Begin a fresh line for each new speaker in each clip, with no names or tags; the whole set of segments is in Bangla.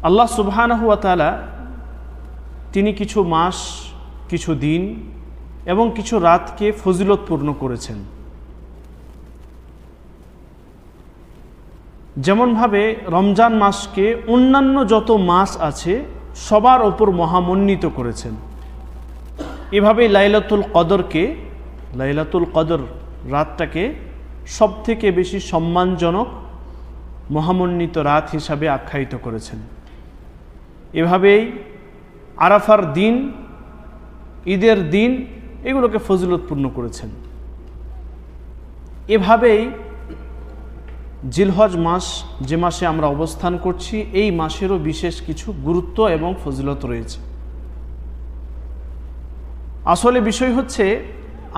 আল্লাহ সুবহানাহু ওয়া তাআলা তিনি কিছু মাস, কিছু দিন এবং কিছু রাতকে ফজিলতপূর্ণ করেছেন। যেমনভাবে রমজান মাসকে অন্যান্য যত মাস আছে সবার ওপর মহামণ্ডিত করেছেন, এভাবেই লাইলাতুল কদর রাতটাকে সবথেকে বেশি সম্মানজনক মহামণ্ডিত রাত হিসাবে আখ্যায়িত করেছেন। এভাবেই আরাফার দিন, ঈদের দিন এগুলোকে ফজিলতপূর্ণ করেছেন। এভাবেই জিলহজ মাস, যে মাসে আমরা অবস্থান করছি, এই মাসেরও বিশেষ কিছু গুরুত্ব এবং ফজিলত রয়েছে। আসলে বিষয় হচ্ছে,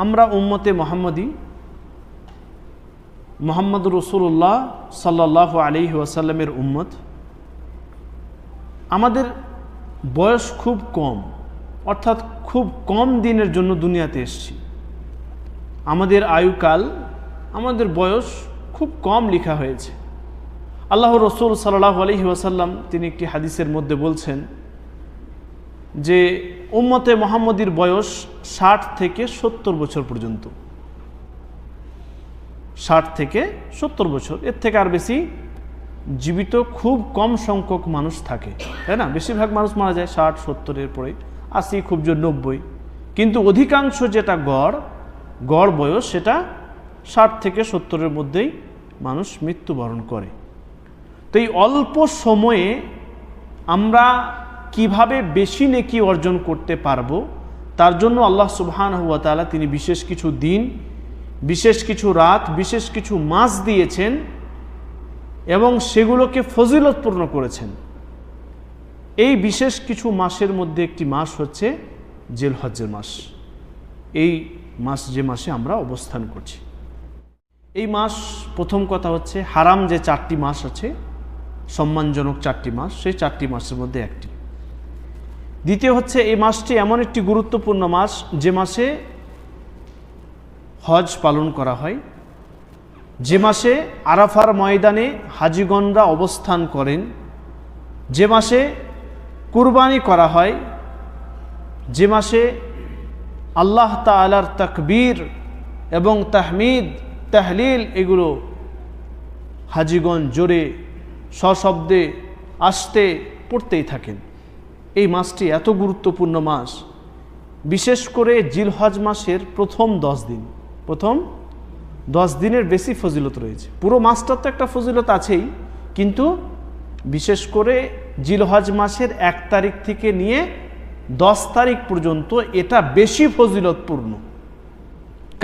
আমরা উম্মতে মুহাম্মদী, মুহাম্মদুর রাসূলুল্লাহ সাল্লাল্লাহু আলাইহি ওয়াসাল্লামের উম্মত। আমাদের বয়স খুব কম, অর্থাৎ খুব কম দিনের জন্য দুনিয়াতে এসেছি। আমাদের আয়ুকাল, আমাদের বয়স খুব কম লেখা হয়েছে। আল্লাহ রসুল সাল্লাল্লাহু আলাইহি ওয়াসাল্লাম তিনি একটি হাদিসের মধ্যে বলছেন যে উম্মতে মুহাম্মদীর বয়স 60 থেকে 70 বছর পর্যন্ত। 60 থেকে 70 বছর, এর থেকে আর বেশি জীবিত খুব কম সংখ্যক মানুষ থাকে, তাই না? বেশিরভাগ মানুষ মারা যায় 60-70-এর পরে, 80, খুব জোর 90। কিন্তু অধিকাংশ যেটা গড় বয়স, সেটা 60 থেকে 70-এর মধ্যেই মানুষ মৃত্যুবরণ করে। তো এই অল্প সময়ে আমরা কিভাবে বেশি নেকি অর্জন করতে পারবো, তার জন্য আল্লাহ সুবহানাহু ওয়া তাআলা তিনি বিশেষ কিছু দিন, বিশেষ কিছু রাত, বিশেষ কিছু মাস দিয়েছেন এবং সেগুলোকে ফজিলতপূর্ণ করেছেন। এই বিশেষ কিছু মাসের মধ্যে একটি মাস হচ্ছে জিলহজ্জের মাস। এই মাস, যে মাসে আমরা অবস্থান করছি, এই মাস, প্রথম কথা হচ্ছে হারাম যে 4টি মাস আছে, সম্মানজনক 4টি মাস, সেই 4টি মাসের মধ্যে একটি। দ্বিতীয় হচ্ছে, এই মাসটি এমন একটি গুরুত্বপূর্ণ মাস যে মাসে হজ পালন করা হয়, যে মাসে আরাফার ময়দানে হাজিগণরা অবস্থান করেন, যে মাসে কুরবানি করা হয়, যে মাসে আল্লাহ তাআলার তাকবীর এবং তাহমিদ, তাহলিল এগুলো হাজিগণ জোরে সশব্দে আস্তে পড়তেই থাকেন। এই মাসটি এত গুরুত্বপূর্ণ মাস, বিশেষ করে জিলহজ মাসের প্রথম 10 দিন, প্রথম 10 দিনের বেশি ফজিলত রয়েছে। পুরো মাসটার তো একটা ফজিলত আছেই, কিন্তু বিশেষ করে জিলহজ মাসের 1 তারিখ থেকে নিয়ে 10 তারিখ পর্যন্ত এটা বেশি ফজিলতপূর্ণ।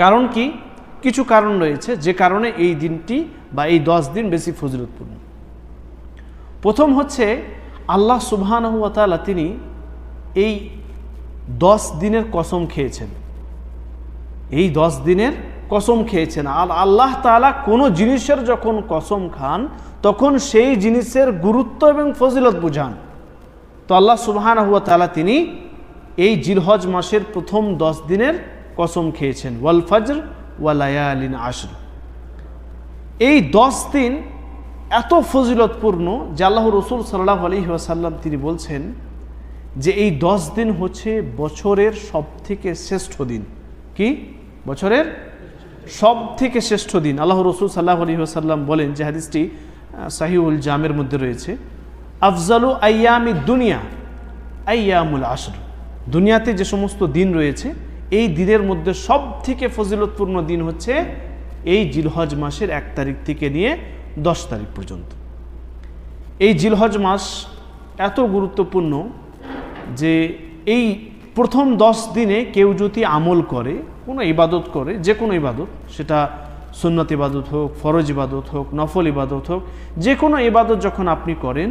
কারণ কি? কিছু কারণ রয়েছে যে কারণে এই দিনটি বা এই 10 দিন বেশি ফজিলতপূর্ণ। প্রথম হচ্ছে, আল্লাহ সুবহানাহু ওয়া তাআলা তিনি এই 10 দিনের কসম খেয়েছেন। এই 10 দিনের কসম খেয়েছেন। আর আল্লাহ তাআলা কোনো জিনিসের যখন কসম খান, তখন সেই জিনিসের গুরুত্ব এবং ফজিলত বুঝান। তো আল্লাহ সুবহানাহু ওয়া তাআলা তিনি এই জিলহজ মাসের প্রথম 10 দিনের কসম খেয়েছেন, ওয়াল ফজর ওয়া লায়ালিন আশর। এই 10 দিন এত ফজিলতপূর্ণ যে আল্লাহ রসুল সাল্লাল্লাহু আলাইহি ওয়াসাল্লাম তিনি বলছেন যে এই 10 দিন হচ্ছে বছরের সবথেকে শ্রেষ্ঠ দিন। কি? বছরের সবথেকে শ্রেষ্ঠ দিন। আল্লাহ রসুল সাল্লাল্লাহু আলাইহি ওয়াসাল্লাম বলেন, যে হাদিসটি সাহিহুল জামের মধ্যে রয়েছে, আফজালু আইয়ামি দুনিয়া আইয়ামুল আশর। দুনিয়াতে যে সমস্ত দিন রয়েছে, এই দিনের মধ্যে সবথেকে ফজিলতপূর্ণ দিন হচ্ছে এই জিলহজ মাসের 1 তারিখ থেকে নিয়ে 10 তারিখ পর্যন্ত। এই জিলহজ মাস এত গুরুত্বপূর্ণ যে এই প্রথম 10 দিনে কেউ যদি আমল করে, কোনো ইবাদত করে, যে কোনো ইবাদত, সেটা সুন্নত ইবাদত হোক, ফরজ ইবাদত হোক, নফল ইবাদত হোক, যে কোনো ইবাদত যখন আপনি করেন,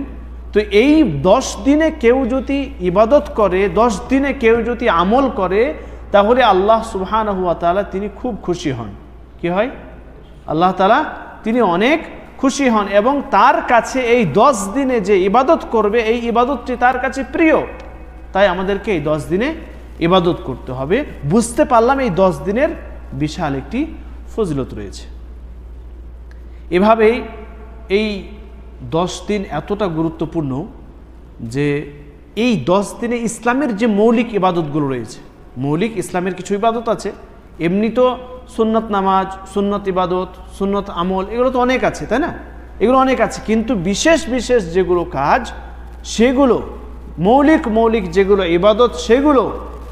তো এই 10 দিনে কেউ যদি ইবাদত করে, 10 দিনে কেউ যদি আমল করে, তাহলে আল্লাহ সুবহানাহু ওয়া তাআলা তিনি খুব খুশি হন। কি হয়? আল্লাহ তাআলা তিনি অনেক খুশি হন এবং তার কাছে এই 10 দিনে যে ইবাদত করবে, এই ইবাদতটি তার কাছে প্রিয়। তাই আমাদেরকে এই 10 দিনে ইবাদত করতে হবে। বুঝতে পারলাম এই 10 দিনের বিশাল একটি ফজিলত রয়েছে। এভাবেই এই 10 দিন এতটা গুরুত্বপূর্ণ যে এই 10 দিনে ইসলামের যে মৌলিক ইবাদতগুলো রয়েছে, মৌলিক ইসলামের কিছু ইবাদত আছে, এমনি তো সুন্নত নামাজ, সুন্নত ইবাদত, সুন্নত আমল, এগুলো তো অনেক আছে, তাই না? এগুলো অনেক আছে, কিন্তু বিশেষ বিশেষ যেগুলো কাজ, সেগুলো মৌলিক যেগুলো ইবাদত, সেগুলো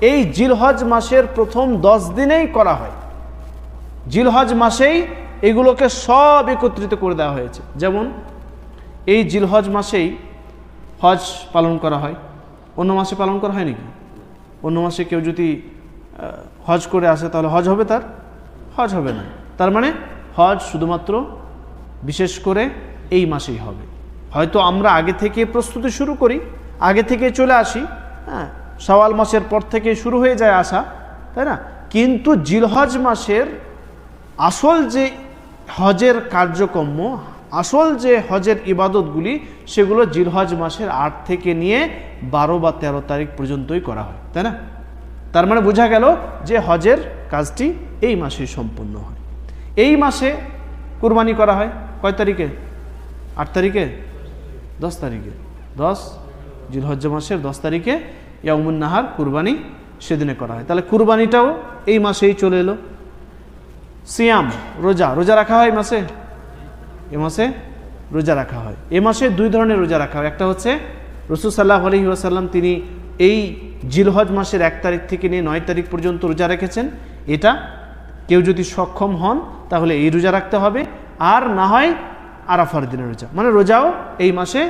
এই জিলহজ মাসের প্রথম 10 দিনেই করা হয়। জিলহজ মাসেই এগুলোকে সব একত্রিত করে দেওয়া হয়েছে। যেমন এই জিলহজ মাসেই হজ পালন করা হয়, অন্য মাসে পালন করা হয় নাকি? অন্য মাসে কেউ যদি হজ করে আসে তাহলে হজ হবে, তার হজ হবে না। তার মানে হজ শুধুমাত্র বিশেষ করে এই মাসেই হবে। হয়তো আমরা আগে থেকে প্রস্তুতি শুরু করি, আগে থেকে চলে আসি, হ্যাঁ, শাওয়াল মাসের পর থেকে শুরু হয়ে যায় আসা, তাই না? কিন্তু জিলহজ মাসের আসল যে হজের কার্যক্রম, আসল যে হজের ইবাদতগুলি, সেগুলো জিলহজ মাসের 8 থেকে নিয়ে 12 বা 13 তারিখ পর্যন্তই করা হয়, তাই না? তার মানে বোঝা গেল যে হজের কাজটি এই মাসেই সম্পন্ন হয়। এই মাসে কুরবানি করা হয় কয় তারিখে? 8 তারিখে, 10 তারিখে, 10 জিলহজ মাসের 10 তারিখে ইয়াউমুন নাহার কুরবানি সেদিনে করা হয়। তাহলে কুরবানিটাও এই মাসেই চলে এলো। সিয়াম, রোজা রাখা হয় এ মাসে রোজা রাখা হয়। এ মাসে 2 ধরনের রোজা রাখা হয়। একটা হচ্ছে রাসূল সাল্লাল্লাহু আলাইহি ওয়াসাল্লাম তিনি এই জিলহজ মাসের 1 তারিখ থেকে নিয়ে 9 তারিখ পর্যন্ত রোজা রেখেছেন। এটা কেউ যদি সক্ষম হন তাহলে এই রোজা রাখতে হবে, আর না হয় আরাফার দিনের রোজা, মানে রোজাও এই মাসে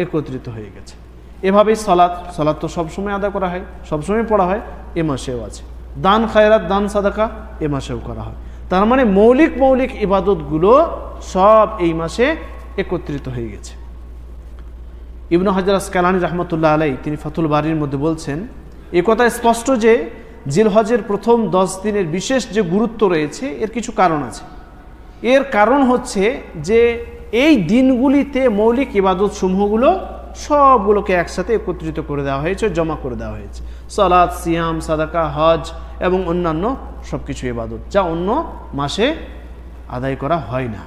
একত্রিত হয়ে গেছে। এভাবেই সালাত তো সবসময় আদা করা হয়, সবসময় পড়া হয়, এ মাসেও আছে। দান খায়রাত, দান সাদাকা এ মাসেও করা হয়। তার মানে মৌলিক ইবাদতগুলো সব এই মাসে একত্রিত হয়ে গেছে। ইবনে হাজার আসকালানী রাহমাতুল্লাহ আলাইহি তিনি ফাতুল বারীর মধ্যে বলছেন, এ কথা স্পষ্ট যে জিলহজের প্রথম 10 দিনের বিশেষ যে গুরুত্ব রয়েছে, এর কিছু কারণ আছে। এর কারণ হচ্ছে যে এই দিনগুলিতে মৌলিক ইবাদত সমূহগুলো সবগুলোকে একসাথে একত্রিত করে দেওয়া হয়েছে, জমা করে দেওয়া হয়েছে। সালাত, সিয়াম, সাদাকা, হজ এবং অন্যান্য সব কিছু ইবাদত, যা অন্য মাসে আদায় করা হয় না।